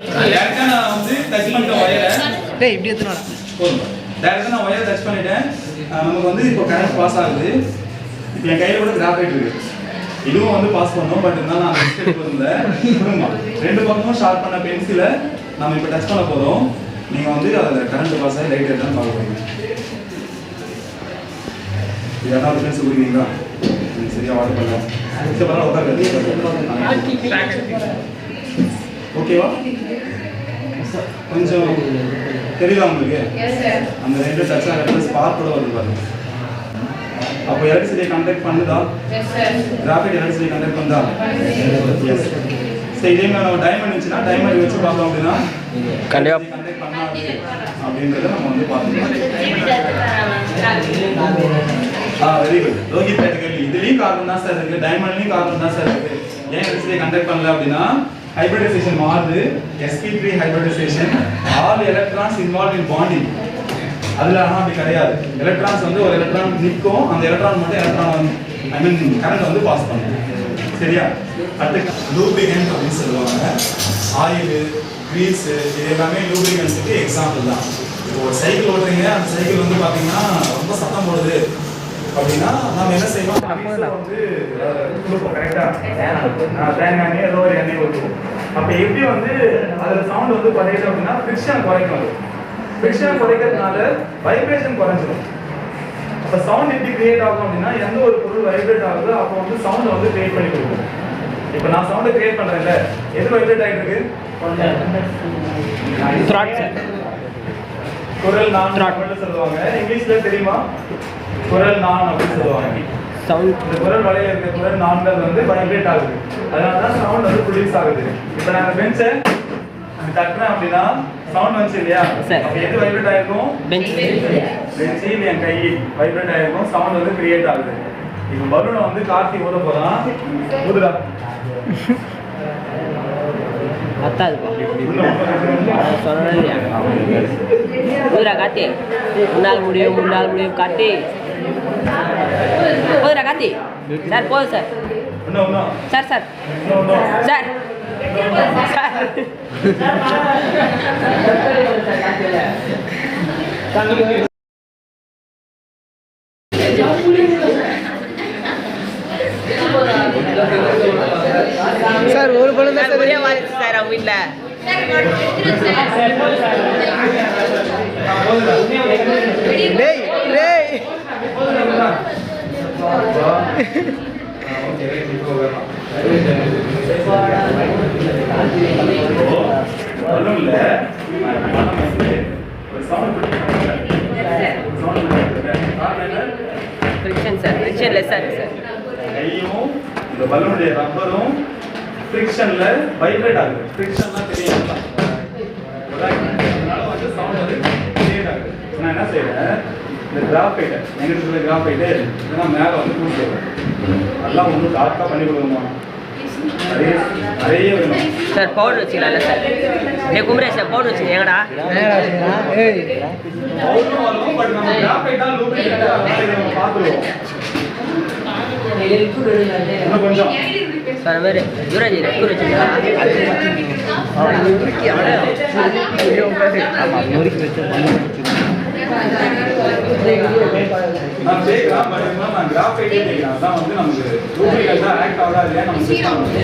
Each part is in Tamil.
டைரக்டா நான் வந்து டச் பண்ணிட்டேன் வயரை. டேய் இப்படி எடுத்துடா. போதும். டைரக்டா நான் வயரை டச் பண்ணிட்டேன். நமக்கு வந்து இப்போ கரண்ட் பாஸ் ஆகுது. இப்போ என் கையில கூட கிராஃபைட் இருக்கு. இதுவும் வந்து பாஸ் பண்ணோம். பட் இருந்தாலும் நான் மிஸ்டேக் பண்ணல. ரெண்டு பக்கமும் ஷார்ப் பண்ண பென்சிலை நம்ம இப்போ டச் பண்ண போறோம். நீங்க வந்து அதில் கரண்ட் பாஸ் ஆகி லைட் எடுத்தாலும் பார்க்க போறீங்க. யாராவது பென்சில் குடிக்கிறீங்களா? சரியா வாட்டர் பண்ணலாம். சரி பரவாயில்ல உட்காருங்க. ஓகேவா? கொஞ்சம் தெரியுதா உங்களுக்கு? அந்த ரெண்டு டச் ஆகிற ஸ்பார்க் கூட வருது பாருங்க. அப்போ எலக்ட்ரிசிட்டியை கண்டக்ட் பண்ணுதா? கிராஃபைட் எலக்ட்ரிசிட்டியை கண்டக்ட் பண்ணுதா? எஸ். சரி இதே மாதிரி நம்ம டைமண்ட் இருந்துச்சுன்னா டைமண்ட் வச்சு பார்த்தோம் அப்படின்னா கண்டிப்பாக கண்டக்ட் பண்ணாது அப்படின்றத நம்ம வந்து பார்த்துக்கலாம். Very good. ரோஹித் கேட்டகரி இதுலேயும் கார்பன் தான் சார் இருக்குது, டைமண்ட்லேயும் கார்பன் தான் சார் இருக்குது. ஏன் எலக்ட்ரிசிட்டியை கண்டக்ட் பண்ணல அப்படின்னா hybridization மாறுது. sp3 hybridization all electrons involved in bonding. அதுல ஆனா அப்படி கிடையாது. எலக்ட்ரான்ஸ் வந்து ஒரு எலக்ட்ரான் நிற்கும், அந்த எலக்ட்ரான் மட்டும் எலக்ட்ரான் ஐ மீன் கரண்ட் வந்து பாஸ் பண்ணும். சரியா? அடுத்து லூப்ரிகன்ட் அப்படின்னு சொல்லுவாங்க. ஆயில், கிரீஸ் இது எல்லாமே லூப்ரிகன்ட்ஸ்க்கு எக்ஸாம்பிள் தான். இப்போ ஒரு சைக்கிள் ஓட்டுறீங்க, அந்த சைக்கிள் வந்து பாத்தீங்கன்னா ரொம்ப சத்தம் போடுது அப்படின்னா நம்ம என்ன செய்வோம்? வந்து கரெக்டா தேங்காய் ஏதோ ஒரு எண்ணெய் ஊற்றுவோம். அப்போ எப்படி வந்து அதில் சவுண்ட் வந்து குறையுது அப்படின்னா ஃபிரிக்ஷன் குறைக்கும். ஃபிரிக்ஷன் குறைக்கிறதுனால வைப்ரேஷன் குறைஞ்சிடும். அப்போ சவுண்ட் எப்படி கிரியேட் ஆகும் அப்படின்னா எந்த ஒரு பொருள் வைப்ரேட் ஆகுதோ அப்போ வந்து சவுண்டை வந்து கிரியேட் பண்ணி கொடுக்கும். இப்போ நான் சவுண்டை கிரியேட் பண்ணுறேன்ல, எது வைப்ரேட் ஆகிட்டு இருக்கு? குரல் நான் சொல்லுவாங்க. இங்கிலீஷ்ல தெரியுமா? குரல் நான் அப்படின்னு சொல்லுவாங்க. சவுண்ட் இந்த குரல் வலையில இருக்க குரல் நான்கள் வந்து வைப்ரேட் ஆகுது. அதனால தான் சவுண்ட் வந்து ப்ரொடியூஸ் ஆகுது. இப்போ நாங்க பெஞ்சை தட்டினேன் அப்படின்னா சவுண்ட் வந்துச்சு இல்லையா? அப்போ எது வைப்ரேட் ஆயிருக்கும்? பெஞ்சு இல்லை என் கை வைப்ரேட் ஆயிருக்கும், சவுண்ட் வந்து கிரியேட் ஆகுது. இப்போ பலூனை வந்து கார்த்தி ஊத போறான். ஊதுடா. காத்தி முன்னாள் முடியும் காத்தி போதுடா காத்தி. சார் போதும் sir. Sir sir sir sir ஒரு படம் தான் சார் வாரிசு சார் அவங்க வீட்டில். டேய் டேய் friction sir, friction less sir. கையும் இந்த பலூனுடைய ரப்பரும் ஃப்ரிக்ஷன்ல வைப்ரேட் ஆகுது. ஃப்ரிக்ஷன்னா தெரியும். அதனால வந்து சவுண்ட் வந்து கிரியேட் ஆகுது. நான் என்ன செய்வேன்? இந்த கிராஃபைட்டை எங்கிட்ட சொல்ல கிராஃபைட்டு இதெல்லாம் மேலே வந்து பூசிடுவேன். அதெல்லாம் ஒன்றும் டார்க்காக பண்ணி கொடுக்கணுமா? நிறைய வேணும் சார். பவுடர் வச்சுக்கலாம்ல சார்? ஏ குமரேஷ் சார் பவுடர் வச்சுக்க எங்கடா? பவுடரும் வரும். பட் நம்ம கிராஃபைட்டா லூப்ரிகன்ட்டா நம்ம பார்த்துருவோம். இன்னும் கொஞ்சம் சார் மாதிரி யுவராஜ் ரெக்கூர் வச்சுருக்கா? நான் கேட்கலாம். பட் இருந்தாலும் நான் கிராஃபைட்டே கேட்கிறேன். அதான் வந்து நமக்கு லூப்ரிகன்ட்டா ஆக்ட் ஆகுதா இல்லையா நம்ம செக் பண்ணணும்.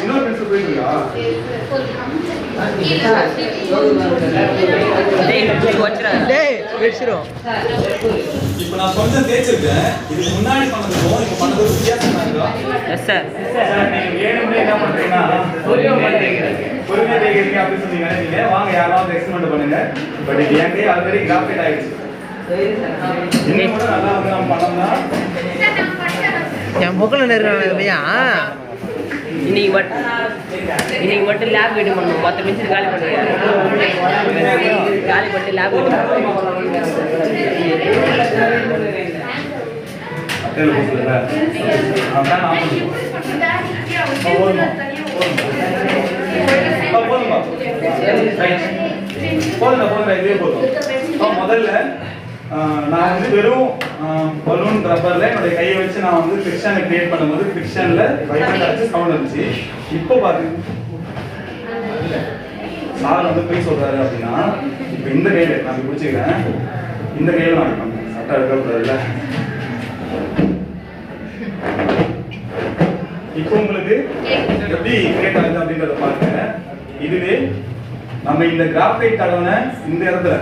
இன்னொரு பென்சில் போயிருக்கா? இப்போ நான் கொஞ்சம் தேய்ச்சிருக்கேன். இதுக்கு முன்னாடி பண்ணதுக்கும் இப்போ பண்ணது வித்தியாசம் இருக்கா? Yes sir. நீங்க வேணும்னே என்ன பண்றீங்கன்னா பொறுமையா தேய்க்கிறீங்க அப்படின்னு சொன்னீங்க. நீங்க வாங்க யாராவது எக்ஸ்பெரிமெண்ட் பண்ணுங்க. பட் இது என் கை ஆல்ரெடி கிராஃபைட் ஆயிடுச்சு. இன்னும் கூட நல்லா வந்து நம்ம பண்ணோம்னா என் முக்கில் நேரம் இன்னைக்கு மட்டும் லேப் வீடு பண்ணணும். 10 நிமிஷம் காலி பண்ணுங்க. காலி பண்ணிட்டு லேப் வீடு போதும். இதே போதும். முதல்ல நான் வந்து வெறும் பலூன் ரப்பர்ல என்னுடைய கையை வச்சு நான் வந்து ஃபிக்ஷனை கிரியேட் பண்ணும்போது ஃபிக்ஷன்ல வைப்ரண்ட் ஆச்சு சவுண்ட் வந்துச்சு. இப்போ பாருங்க சார் வந்து போய் சொல்றாரு அப்படின்னா இப்போ இந்த கையில நான் பிடிச்சிக்கிறேன், இந்த கையில நான் சட்டை எடுக்கக்கூடாதுல்ல. இப்போ உங்களுக்கு எப்படி கிரியேட் ஆகுது அப்படின்றத பாருங்க. இதுவே நம்ம இந்த கிராஃபைட் தடவை இந்த இடத்துல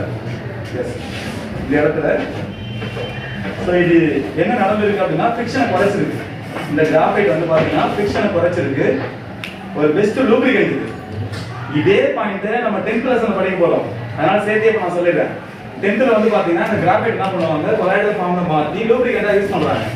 இந்த இடத்துல ஸோ இது என்ன நடந்திருக்கு அப்படின்னா ஃபிக்ஷனை குறைச்சிருக்கு. இந்த கிராஃபைட் வந்து பார்த்தீங்கன்னா ஃபிக்ஷனை குறைச்சிருக்கு. ஒரு பெஸ்ட் லூப்ரிகன்ட் இது. இதே பாயிண்ட்டை நம்ம 10th லெசன் படிக்க போறோம். அதனால சேர்த்தே இப்போ நான் சொல்லிடுறேன். 10th வந்து பார்த்தீங்கன்னா இந்த கிராஃபைட் என்ன பண்ணுவாங்க, கொலாய்டல் ஃபார்ம்ல மாற்றி லூப்ரிகண்டாக யூஸ் பண்ணுறாங்க.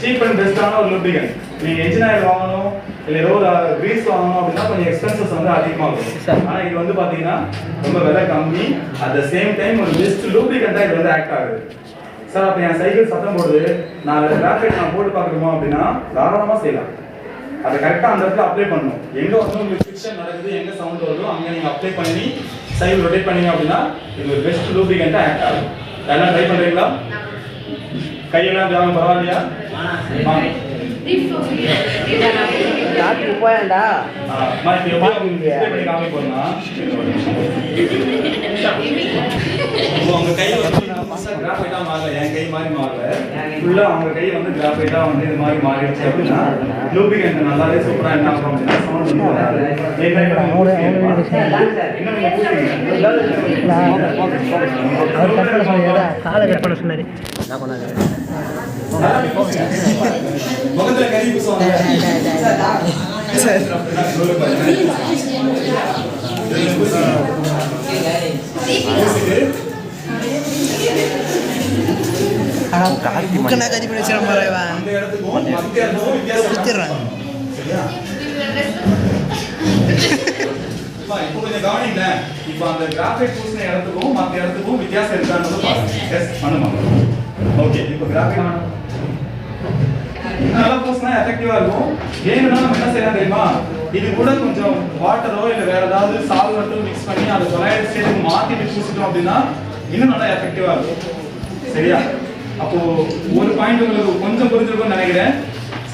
சீப் அண்ட் பெஸ்ட்டான ஒரு லூப்ரிகன்ட். நீங்கள் என்ஜின் ஆயில் வாங்கணும் இல்லை ஏதோ ஒரு கிரீஸ் வாங்கணும் அப்படின்னா கொஞ்சம் எக்ஸ்பென்சஸ் வந்து அதிகமாக இருக்கும். ஆனால் இது வந்து பார்த்தீங்கன்னா ரொம்ப விலை கம்மி. அட் த சேம் டைம் ஒரு பெஸ்ட் லூப்ரிகண்டாக இது வந்து ஆக்ட் ஆகுது. சார் அப்போ என் சைக்கிள் சத்தம் போடுது, நான் கிராஃபைட் நான் போட்டு பார்க்கணுமா அப்படின்னா தாராளமாக செய்யலாம். அதை கரெக்டாக அந்த இடத்துல அப்ளை பண்ணணும். எங்கே வந்து உங்களுக்கு ஃபிக்ஷன் நடக்குது, எங்கே சவுண்ட் வருதோ அங்கே நீங்கள் அப்ளை பண்ணி சைக்கிள் ரொட்டேட் பண்ணீங்க அப்படின்னா இது ஒரு பெஸ்ட் லூப்ரிகண்டாக ஆக்ட் ஆகும். எல்லாம் ட்ரை பண்ணுறீங்களா? கையெல்லாம் ஜாகம் பரவாயில்லையா? டாக்டர் போயாண்டா உங்க கை வந்து கிராஃபைட்டா மாறல, என் கை மாதிரி மாறல, ஃபுல்லா அவங்க கை வந்து கிராஃபைட்டா வந்து இது மாதிரி மாறிடுச்சு அப்படின்னா லூப்ரிகன்ட் நல்லாவே சூப்பரா என்ன ஆகும் அப்படின்னா சவுண்ட் காலை கட் பண்ண சொன்னாரு. முகத்துல கறி பூசுவாங்க. இப்போ கொஞ்சம் கவனிங்க. இப்போ அந்த கிராஃபைட் பூசின இடத்துக்கும் மற்ற இடத்துக்கும் வித்தியாசம் இருக்கான்னு பாருங்க. எஸ் பண்ணுமா? ஓகே, இப்போ கிராஃபைட் நல்லா பூசினா எஃபெக்டிவா இருக்கும். வேணும்னா நம்ம என்ன செய்யலாம் தெரியுமா, இது கூட கொஞ்சம் வாட்டரோ இல்லை வேற ஏதாவது சால்வெண்ட்டோ மிக்ஸ் பண்ணி அதை கொலாய்டல் ஸ்டேஜுக்கு மாற்றிட்டு பூசிட்டோம் அப்படின்னா இன்னும் நல்லா எஃபெக்டிவா இருக்கும். சரியா? அப்போ ஒரு பாயிண்ட் உங்களுக்கு கொஞ்சம் புரிஞ்சிருக்கும்னு நினைக்கிறேன்.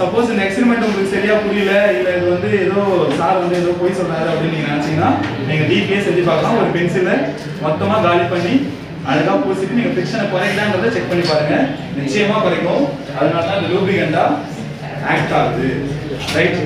சப்போஸ் இந்த எக்ஸ்பெரிமெண்ட் உங்களுக்கு சரியா புரியல, இல்லை இது வந்து ஏதோ சார் வந்து ஏதோ போய் சொல்றாரு அப்படின்னு நீங்க நினைச்சீங்கன்னா நீங்க டிபிஏ செஞ்சு பார்க்கலாம். ஒரு பென்சிலை மொத்தமா காலி பண்ணி அழகா பூசிட்டு நீங்க ஃபிக்ஷனை குறைக்கலான்றதை செக் பண்ணி பாருங்க. நிச்சயமா குறைக்கும். அதனால தான் இந்த லூப்ரிகண்டா ஆக்ட் ஆகுது. ரைட்?